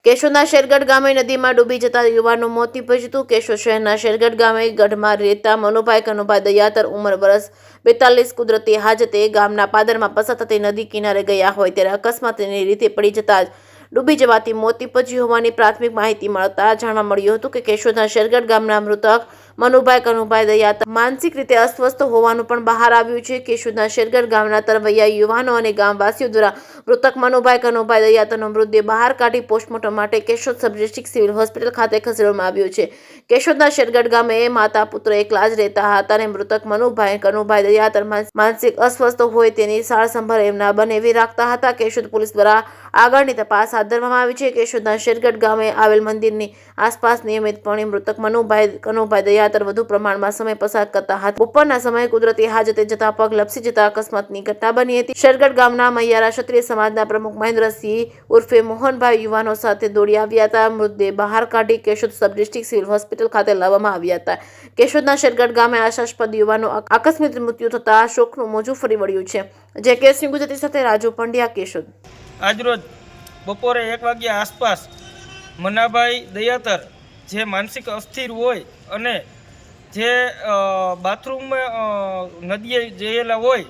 કેશોદના શેરગઢ ગામે નદીમાં ડૂબી જતા યુવાનનું મોત નીપજ્યું. કેશોદ શહેરના શેરગઢ ગામે ગઢમાં રહેતા મનુભાઈ કનુભાઈ દયાતર ઉંમર વર્ષ 42 કુદરતી હાજતે ગામના પાદરમાં પસાર થતી નદી કિનારે ગયા હોય ત્યારે અકસ્માતની રીતે પડી જતા ડૂબી જવાથી મોત નીપજ્યું હોવાની પ્રાથમિક માહિતી મળતા જાણવા મળ્યું હતું કે કેશોદના શેરગઢ ગામના મૃતક મનુભાઈ કનુભાઈ દયાતર માનસિક રીતે અસ્વસ્થ હોવાનું પણ બહાર આવ્યું છે. કેશોદના શેરગઢ ગામના તરવૈયા યુવાનો અને ગામવાસીઓ દ્વારા મૃતક મનુભાઈ કનુભાઈ દયાતરનો મૃતદેહ બહાર કાઢી પોસ્ટમોર્ટમ માટે Keshod sub district civil hospital ખાતે ખસેડવામાં આવ્યો છે. કેશોદના શેરગઢ ગામે માતા પુત્ર એકલા જ રહેતા હતા અને મૃતક મનુભાઈ કનુભાઈ દયાતર માનસિક અસ્વસ્થ હોય તેની સાર સંભાળ એમના બનેવી રાખતા હતા. કેશોદ પોલીસ દ્વારા આગળની તપાસ હાથ ધરવામાં આવી છે. કેશોદના શેરગઢ ગામે આવેલ મંદિરની આસપાસ નિયમિતપણે મૃતક મનુભાઈ કનુભાઈ દયાતર વધુ પ્રમાણમાં સમય પસાર કરતા હતા. બપોરના સમયે કુદરતી હાજતે જતા પગ લપસી જતા અકસ્માતની ઘટના બની હતી. શેરગઢ ગામના મૈયારા ક્ષત્રિય સમાજના પ્રમુખ મહેન્દ્રસિંહ ઉર્ફે મોહનભાઈ યુવાનો સાથે દોડી આવ્યા હતા. મૃતદેહ બહાર કાઢી Keshod sub district civil hospital ખાતે લાવવામાં આવ્યા હતા. કેશોદના શેરગઢ ગામે આશાસ્પદ યુવાનો આકસ્મિક મૃત્યુ થતા શોકનું મોજું ફરી વળ્યું છે. જે કેસની ગુજરાતી સાથે રાજુ પંડ્યા, કેશોદ. આજરોજ બપોરે 1 વાગ્યા આસપાસ મનાભાઈ દયાતર જે માનસિક અસ્થિર હોય અને જે બાથરૂમમાં નદીએ જયેલા હોય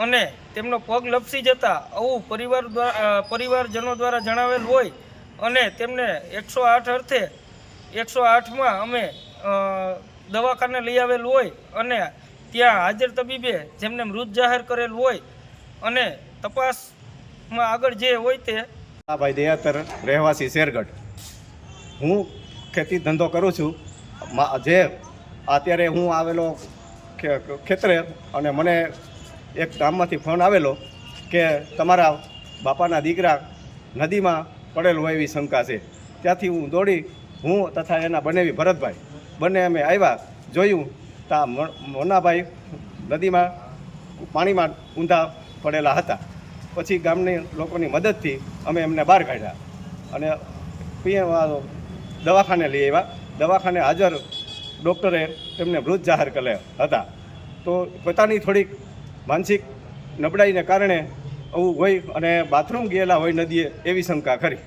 અને તેમનો પગ લપસી જતા આવું પરિવારજનો દ્વારા જણાવેલ હોય અને તેમને 108 અર્થે 108માં અમે દવાખાને લઈ આવેલ હોય અને ત્યાં હાજર તબીબે જેમને મૃત જાહેર કરેલ હોય અને તપાસમાં આગળ જે હોય તે. ભાઈ દયાતર, રહેવાસી શેરગઢ. હું ખેતી ધંધો કરું છું. જે અત્યારે હું આવેલો ખેતરે અને મને એક ગામમાંથી ફોન આવેલો કે તમારા બાપાના દીકરા નદીમાં પડેલ હોય એવી શંકા છે. ત્યાંથી હું દોડી હું તથા એના બનેવી ભરતભાઈ બંને અમે આવ્યા, જોયું તા મોનાભાઈ નદીમાં પાણીમાં ઊંધા પડેલા હતા. પછી ગામની લોકોની મદદથી અમે એમને બહાર કાઢ્યા અને દવાખાને લઈ આવ્યા. દવાખાને હાજર ડૉક્ટરે તેમને મૃત જાહેર કર્યા હતા. તો પોતાની થોડીક માનસિક નબળાઈને કારણે આવું હોય અને બાથરૂમ ગયેલા હોય નદીએ એવી શંકા ખરી.